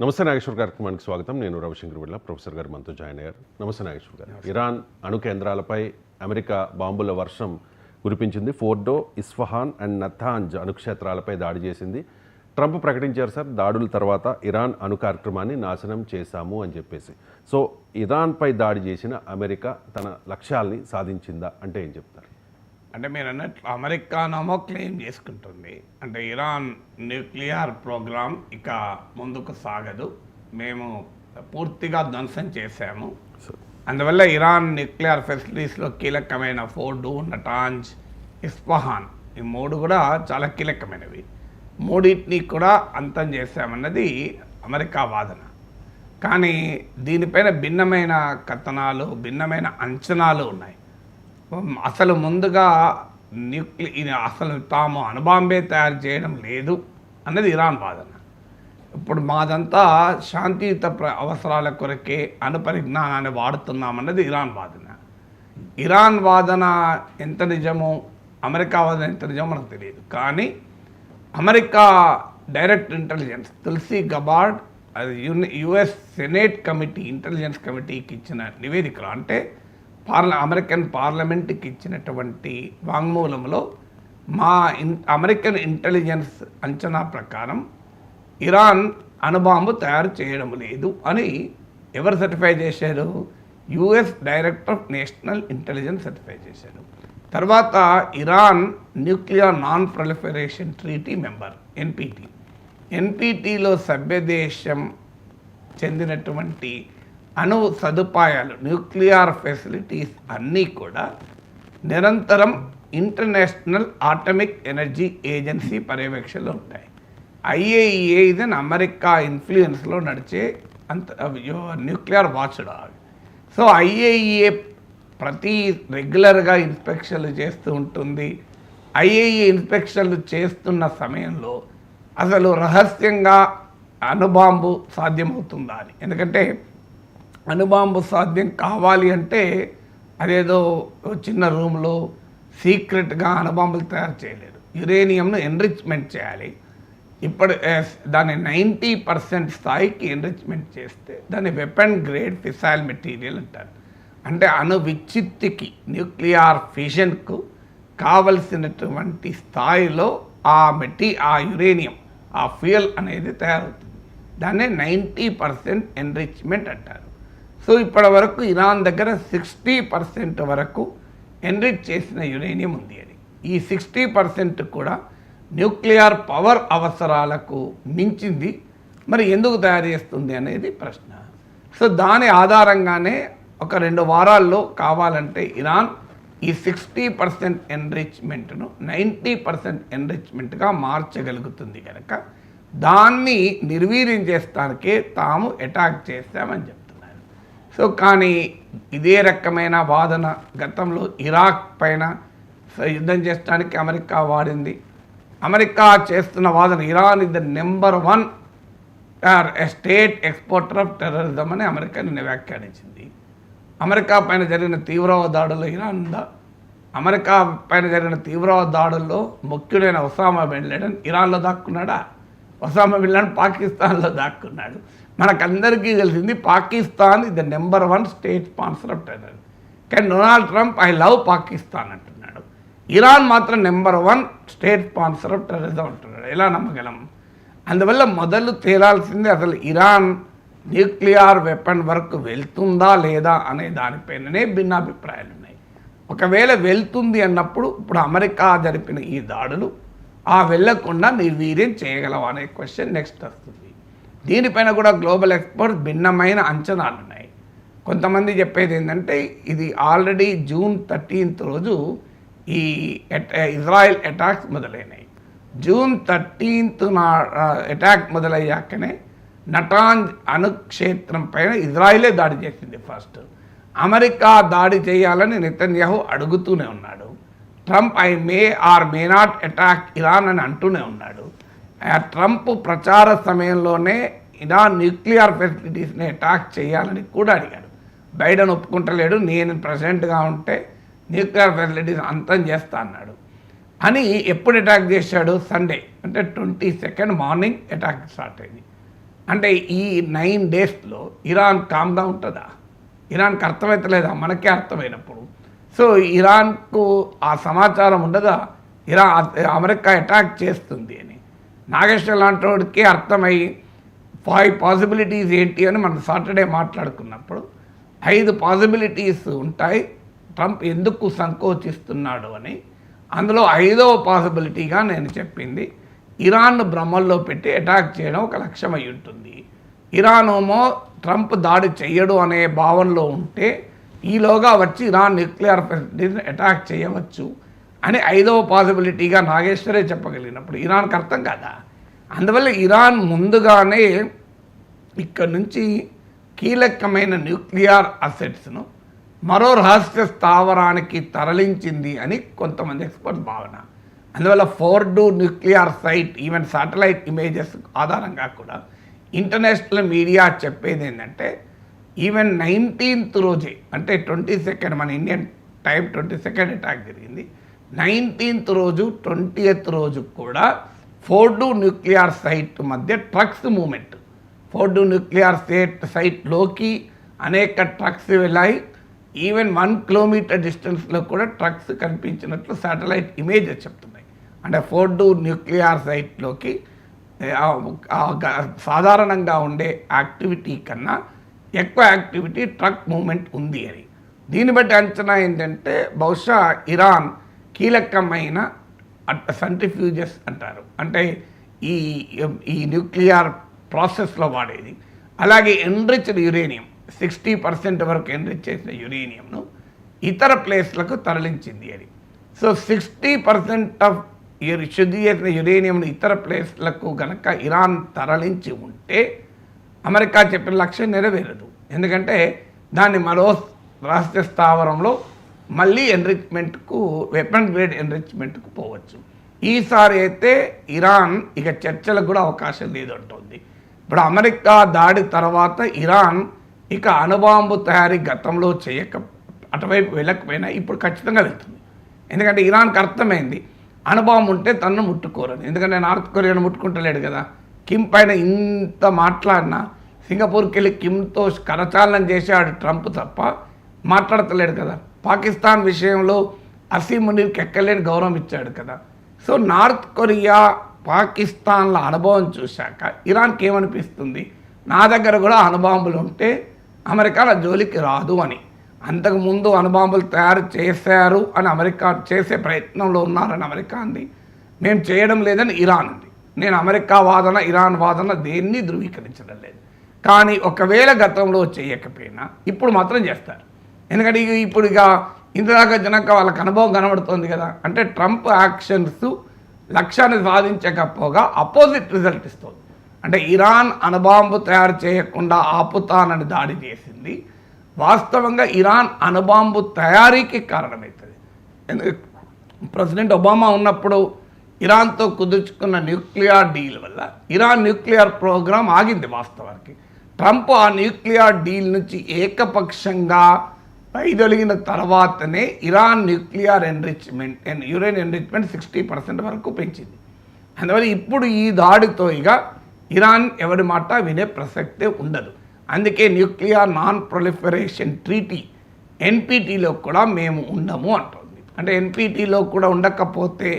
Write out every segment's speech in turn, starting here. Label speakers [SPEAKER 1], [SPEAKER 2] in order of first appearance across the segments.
[SPEAKER 1] నమస్తే నాగేశ్వర్ కార్యక్రమానికి స్వాగతం. నేను రవిశంకర్ బిళ్ళ. ప్రొఫెసర్ గారు మనతో జాయిన్ అయ్యారు. నమస్తే నాగేశ్వర్ గారు. ఇరాన్ అణు కేంద్రాలపై అమెరికా బాంబుల వర్షం కురిపించింది. ఫోర్డో, ఇస్ఫహాన్ అండ్ నతాంజ్ అణుక్షేత్రాలపై దాడి చేసింది. ట్రంప్ ప్రకటించారు సార్, దాడుల తర్వాత ఇరాన్ అణు కార్యక్రమాన్ని నాశనం చేశాము అని చెప్పేసి. సో ఇరాన్పై దాడి చేసిన అమెరికా తన లక్ష్యాల్ని సాధించిందా అంటే ఏం చెప్తారు?
[SPEAKER 2] అంటే మీరు అన్నట్లు అమెరికానేమో క్లెయిమ్ చేసుకుంటుంది, అంటే ఇరాన్ న్యూక్లియర్ ప్రోగ్రామ్ ఇక ముందుకు సాగదు, మేము పూర్తిగా ధ్వంసం చేశాము, అందువల్ల ఇరాన్ న్యూక్లియర్ ఫెసిలిటీస్లో కీలకమైన ఫోర్డో, నటాంజ్, ఇస్ఫహాన్ ఈ మూడు కూడా చాలా కీలకమైనవి, మూడింటిని కూడా అంతం చేశామన్నది అమెరికా వాదన. కానీ దీనిపైన భిన్నమైన కథనాలు, భిన్నమైన అంచనాలు ఉన్నాయి. అసలు ముందుగా అసలు తాము అణుబాంబే తయారు చేయడం లేదు అన్నది ఇరాన్ వాదన. ఇప్పుడు మాదంతా శాంతియుత అవసరాల కొరకే అణు పరిజ్ఞానాన్ని వాడుతున్నామన్నది ఇరాన్ వాదన. ఇరాన్ వాదన ఎంత నిజమో, అమెరికా వాదన ఎంత నిజమో మనకు తెలియదు. కానీ America direct intelligence Tulsi Gabbard అది యుఎస్ సెనేట్ కమిటీ ఇంటెలిజెన్స్ కమిటీకి ఇచ్చిన నివేదికలు, అంటే అమెరికన్ పార్లమెంట్కి ఇచ్చినటువంటి వాంగ్మూలంలో అమెరికన్ ఇంటెలిజెన్స్ అంచనా ప్రకారం ఇరాన్ అణుబాంబు తయారు చేయడం లేదు అని ఎవరు సర్టిఫై చేశారు? US director of national intelligence certify చేశారు. తర్వాత Iran nuclear non proliferation treaty member ఎన్పిటిలో సభ్యదేశం చెందినటువంటి అణు సదుపాయాలు, న్యూక్లియర్ ఫెసిలిటీస్ అన్నీ కూడా నిరంతరం ఇంటర్నేషనల్ ఆటమిక్ ఎనర్జీ ఏజెన్సీ పర్యవేక్షణలో ఉంటాయి. ఐఏఈఏ ఇది అమెరికా ఇన్ఫ్లుయెన్స్లో నడిచే nuclear watch dog. So IAEA ప్రతి రెగ్యులర్గా ఇన్స్పెక్షన్లు చేస్తూ ఉంటుంది. ఐఏఈఏ ఇన్స్పెక్షన్లు చేస్తున్న సమయంలో అసలు రహస్యంగా అణుబాంబు సాధ్యమవుతుందా అని, ఎందుకంటే అణుబాంబు సాధ్యం కావాలి అంటే అదేదో చిన్న రూమ్లో సీక్రెట్గా అణుబాంబులు తయారు చేయలేరు. యురేనియంను ఎన్రిచ్మెంట్ చేయాలి. ఇప్పుడు దాన్ని 90% స్థాయికి ఎన్రిచ్మెంట్ చేస్తే దాన్ని వెపన్ గ్రేడ్ ఫిసైల్ మెటీరియల్ అంటారు. అంటే అణు విచ్ఛిత్తికి, న్యూక్లియర్ ఫిషన్కు కావలసినటువంటి స్థాయిలో ఆ యురేనియం, ఆ ఫ్యూయల్ అనేది తయారవుతుంది. దాన్నే 90% ఎన్రిచ్మెంట్ అంటారు. సో ఇప్పటి వరకు ఇరాన్ దగ్గర 60% వరకు ఎన్రిచ్ చేసిన యురేనియం ఉంది అని. ఈ 60% కూడా న్యూక్లియర్ పవర్ అవసరాలకు మించింది. మరి ఎందుకు తయారు చేస్తుంది అనేది ప్రశ్న. సో దాని ఆధారంగానే ఒక 2 వారాల్లో కావాలంటే ఇరాన్ ఈ 60% ఎన్రిచ్మెంట్ను 90% ఎన్రిచ్మెంట్గా మార్చగలుగుతుంది కనుక దాన్ని నిర్వీర్యం చేస్తానికే తాము అటాక్ చేస్తామని చెప్తున్నారు. సో కానీ ఇదే రకమైన వాదన గతంలో ఇరాక్ పైన యుద్ధం చేయడానికి అమెరికా వాడింది. అమెరికా చేస్తున్న వాదన Iran is the number 1 state exporter of terrorism అని అమెరికా నిన్న వ్యాఖ్యానించింది. అమెరికా పైన జరిగిన తీవ్రవాద దాడుల్లో ఇరాన్ ఉందా? అమెరికా పైన జరిగిన తీవ్రవాద దాడుల్లో ముఖ్యుడైన ఒసామా బిన్ లాడెన్ ఇరాన్లో దాక్కున్నాడా? ఒసామా బిన్ లాడెన్ పాకిస్తాన్లో దాక్కున్నాడు. మనకందరికీ తెలిసింది Pakistan is the number 1 state sponsor of terror. కానీ Donald Trump I love Pakistan అంటున్నాడు. ఇరాన్ మాత్రం number 1 state sponsor of terrorism అంటున్నాడు. ఎలా నమ్మగలం? అందువల్ల మొదలు తేలాల్సింది అసలు ఇరాన్ న్యూక్లియర్ వెపన్ వరకు వెళ్తుందా లేదా అనే దానిపైననే భిన్నాభిప్రాయాలు ఉన్నాయి. ఒకవేళ వెళ్తుంది అన్నప్పుడు ఇప్పుడు అమెరికా జరిపిన ఈ దాడులు వెళ్లకుండా నిర్వీర్యం చేయగలవా అనే క్వశ్చన్ నెక్స్ట్ వస్తుంది. దీనిపైన కూడా గ్లోబల్ ఎక్స్పర్ట్స్ భిన్నమైన అంచనాలు ఉన్నాయి. కొంతమంది చెప్పేది ఏంటంటే ఇది ఆల్రెడీ జూన్ 13th రోజు ఈ ఇజ్రాయెల్ అటాక్స్ మొదలైనాయి. జూన్ 13th అటాక్ మొదలయ్యాకనే నటాంజ్ అణుక్షేత్రం పైన ఇజ్రాయిలే దాడి చేసింది ఫస్ట్. అమెరికా దాడి చేయాలని నెతన్యాహు అడుగుతూనే ఉన్నాడు. Trump I may or may not attack Iran అని అంటూనే ఉన్నాడు. ట్రంప్ ప్రచార సమయంలోనే ఇరాన్ న్యూక్లియర్ ఫెసిలిటీస్ని అటాక్ చేయాలని కూడా అడిగాడు. బైడెన్ ఒప్పుకుంటలేడు, నేను ప్రెసిడెంట్గా ఉంటే న్యూక్లియర్ ఫెసిలిటీస్ అంతం చేస్తా అన్నాడు. అని ఎప్పుడు అటాక్ చేశాడు? సండే, అంటే 22nd మార్నింగ్ అటాక్ స్టార్ట్ అయింది. అంటే ఈ 9 డేస్లో ఇరాన్ కామ్గా ఉంటుందా? ఇరాన్కి అర్థమవుతలేదా? మనకే అర్థమైనప్పుడు. సో ఇరాన్కు ఆ సమాచారం ఉండదా అమెరికా అటాక్ చేస్తుంది అని? నాగేశ్వర లాంటి వాడికి అర్థమై 5 పాసిబిలిటీస్ ఏంటి అని మనం సాటర్డే మాట్లాడుకున్నప్పుడు 5 పాసిబిలిటీస్ ఉంటాయి ట్రంప్ ఎందుకు సంకోచిస్తున్నాడు అని. అందులో 5వ పాసిబిలిటీగా నేను చెప్పింది ఇరాన్ను భ్రమల్లో పెట్టి అటాక్ చేయడం ఒక లక్ష్యం అయి ఉంటుంది. ఇరాన్ ఏమో ట్రంప్ దాడి చెయ్యడు అనే భావనలో ఉంటే ఈలోగా వచ్చి ఇరాన్ న్యూక్లియర్ ఫెసిలిటీని అటాక్ చేయవచ్చు అని 5వ పాసిబిలిటీగా నాగేశ్వరే చెప్పగలిగినప్పుడు ఇరాన్కి అర్థం కాదా? అందువల్ల ఇరాన్ ముందుగానే ఇక్కడ నుంచి కీలకమైన న్యూక్లియర్ అసెట్స్ను మరో రహస్య స్థావరానికి తరలించింది అని కొంతమంది ఎక్స్పర్ట్స్ భావన. అందువల్ల Fordow nuclear site even satellite images ఆధారంగా కూడా ఇంటర్నేషనల్ మీడియా చెప్పేది ఏంటంటే ఈవెన్ 19th రోజే అంటే 22nd మన ఇండియన్ టైం 22nd అటాక్ జరిగింది. 19th రోజు 20th రోజు కూడా ఫోర్డో న్యూక్లియర్ సైట్ మధ్య ట్రక్స్ మూమెంట్, ఫోర్డో న్యూక్లియర్ సైట్లోకి అనేక ట్రక్స్ వెళ్ళాయి. ఈవెన్ 1 కిలోమీటర్ డిస్టెన్స్లో కూడా ట్రక్స్ కనిపించినట్లు శాటిలైట్ ఇమేజెస్ చెప్తున్నాయి. అంటే ఫోర్డో న్యూక్లియర్ సైట్లోకి సాధారణంగా ఉండే యాక్టివిటీ కన్నా ఎక్కువ యాక్టివిటీ ట్రక్ మూమెంట్ ఉంది అని. దీన్ని బట్టి అంచనా ఏంటంటే బహుశా ఇరాన్ కీలకమైన సెంట్రిఫ్యూజెస్ అంటారు, అంటే ఈ న్యూక్లియర్ ప్రాసెస్లో వాడేది, అలాగే ఎన్రిచ్డ్ యురేనియం 60% వరకు ఎన్రిచ్ చేసిన యురేనియంను ఇతర ప్లేస్లకు తరలించింది అని. సో 60% ఆఫ్ శుద్ధి చేసిన యురేనియంను ఇతర ప్లేస్లకు కనుక ఇరాన్ తరలించి ఉంటే అమెరికా చెప్పిన లక్ష్యం నెరవేరదు. ఎందుకంటే దాన్ని మరో రహస్య స్థావరంలో మళ్ళీ ఎన్రిచ్మెంట్కు వెపన్ గ్రేడ్ ఎన్రిచ్మెంట్కు పోవచ్చు. ఈసారి అయితే ఇరాన్ ఇక చర్చలకు కూడా అవకాశం లేదంటుంది. ఇప్పుడు అమెరికా దాడి తర్వాత ఇరాన్ ఇక అణుబాంబు తయారీ గతంలో అటువైపు వెళ్ళకపోయినా ఇప్పుడు ఖచ్చితంగా వెళ్తుంది. ఎందుకంటే ఇరాన్కి అర్థమైంది అణుబాంబు ఉంటే తనను ముట్టుకోరని. ఎందుకంటే నార్త్ కొరియాను ముట్టుకుంటలేడు కదా. కిమ్ పైన ఇంత మాట్లాడినా సింగపూర్కి వెళ్ళి కిమ్తో కరచాలనం చేశాడు ట్రంప్ తప్ప మాట్లాడతలేడు కదా. పాకిస్తాన్ విషయంలో అసీం మునీర్కి ఎక్కలేని గౌరవం ఇచ్చాడు కదా. సో నార్త్ కొరియా పాకిస్తాన్ల అనుభవం చూశాక ఇరాన్కి ఏమనిపిస్తుంది, నా దగ్గర కూడా అణుబాంబులు ఉంటే అమెరికా నా జోలికి రాదు అని. అంతకుముందు అణుబాంబులు తయారు చేశారు అని అమెరికా చేసే ప్రయత్నంలో ఉన్నారని అమెరికా అంది, మేము చేయడం లేదని ఇరాన్ అంది. నేను అమెరికా వాదన ఇరాన్ వాదన దేన్ని ధృవీకరించడం లేదు. కానీ ఒకవేళ గతంలో చేయకపోయినా ఇప్పుడు మాత్రం చేస్తారు. ఎందుకంటే ఇప్పుడు ఇక ఇంతదాకా జనక వాళ్ళకి అనుభవం కనబడుతుంది కదా. అంటే ట్రంప్ యాక్షన్స్ లక్ష్యాన్ని సాధించకపోగా అపోజిట్ రిజల్ట్ ఇస్తుంది. అంటే ఇరాన్ అణుబాంబు తయారు చేయకుండా ఆపుతానని దాడి చేసింది, వాస్తవంగా ఇరాన్ అణుబాంబు తయారీకి కారణమవుతుంది. ఎందుకంటే ప్రెసిడెంట్ ఒబామా ఉన్నప్పుడు ఇరాన్తో కుదుర్చుకున్న న్యూక్లియర్ డీల్ వల్ల ఇరాన్ న్యూక్లియర్ ప్రోగ్రాం ఆగింది. వాస్తవానికి ట్రంప్ ఆ న్యూక్లియర్ డీల్ నుంచి ఏకపక్షంగా వైదొలిగిన తర్వాతనే ఇరాన్ న్యూక్లియర్ యురేన్ ఎన్రిచ్మెంట్ 60% వరకు పెంచింది. అందువల్ల ఇప్పుడు ఈ దాడితో ఇక ఇరాన్ ఎవరి మాట వినే ప్రసక్తే ఉండదు. అందుకే న్యూక్లియర్ నాన్ ప్రొలిఫరేషన్ ట్రీటీ ఎన్పిటిలో కూడా మేము ఉండము అంటుంది. అంటే ఎన్పిటిలో కూడా ఉండకపోతే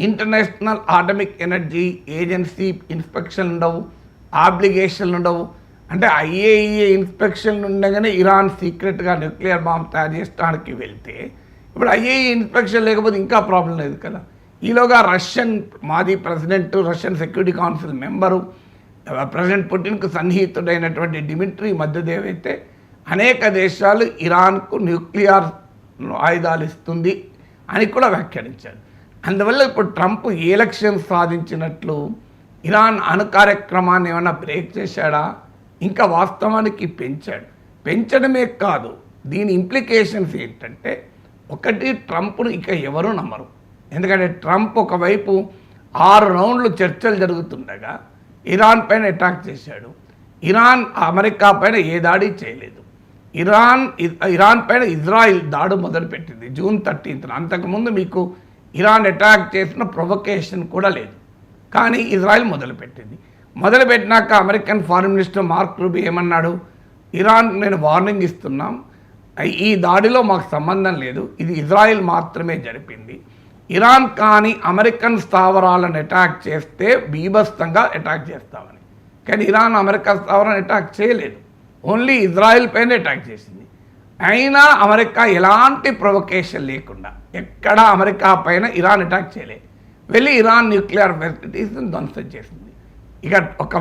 [SPEAKER 2] international atomic energy agency inspection ఉండవు, ఆబ్లిగేషన్లు ఉండవు. అంటే ఐఏఈఏ ఇన్స్పెక్షన్ ఉండగానే ఇరాన్ సీక్రెట్గా న్యూక్లియర్ బాంబ్ తయారు చేయడానికి వెళ్తే ఇప్పుడు ఐఏఈ ఇన్స్పెక్షన్ లేకపోతే ఇంకా ప్రాబ్లం లేదు కదా. ఈలోగా రష్యన్ మాజీ president, Russian security council member, president పుటిన్కు సన్నిహితుడైనటువంటి డిమిట్రీ మెద్వెదేవ్ అయితే అనేక దేశాలు ఇరాన్కు న్యూక్లియర్ ఆయుధాలు ఇస్తుంది అని కూడా వ్యాఖ్యానించాడు. అందువల్ల ఇప్పుడు ట్రంప్ ఏ లక్ష్యం సాధించినట్లు, ఇరాన్ అణు కార్యక్రమాన్ని ఏమైనా బ్రేక్ చేశాడా, ఇంకా వాస్తవానికి పెంచడమే కాదు. దీని ఇంప్లికేషన్స్ ఏంటంటే, ఒకటి ట్రంప్ను ఇక ఎవరూ నమ్మరు. ఎందుకంటే ట్రంప్ ఒకవైపు 6 రౌండ్లు చర్చలు జరుగుతుండగా ఇరాన్ పైన అటాక్ చేశాడు. ఇరాన్ అమెరికా పైన ఏ దాడి చేయలేదు. ఇరాన్ పైన ఇజ్రాయిల్ దాడి మొదలుపెట్టింది June 13th. అంతకుముందు మీకు ఇరాన్ అటాక్ చేసిన ప్రొవొకేషన్ కూడా లేదు, కానీ ఇజ్రాయిల్ మొదలుపెట్టింది. మొదలుపెట్టినాక American foreign minister Mark Rubio ఏమన్నాడు, ఇరాన్ నేను వార్నింగ్ ఇస్తున్నాం, ఈ దాడిలో మాకు సంబంధం లేదు, ఇది ఇజ్రాయెల్ మాత్రమే జరిపింది. ఇరాన్ కానీ అమెరికన్ స్థావరాలను అటాక్ చేస్తే బీభత్సంగా అటాక్ చేస్తామని. కానీ ఇరాన్ అమెరికా స్థావరాలను అటాక్ చేయలేదు, ఓన్లీ ఇజ్రాయెల్ పైన అటాక్ చేసింది. అయినా అమెరికా ఎలాంటి ప్రొవొకేషన్ లేకుండా ఎక్కడా అమెరికా పైన ఇరాన్ అటాక్ చేయలేదు, వెళ్ళి ఇరాన్ న్యూక్లియర్ ఫెసిలిటీస్ని ధ్వంసం చేసింది. ఇక ఒక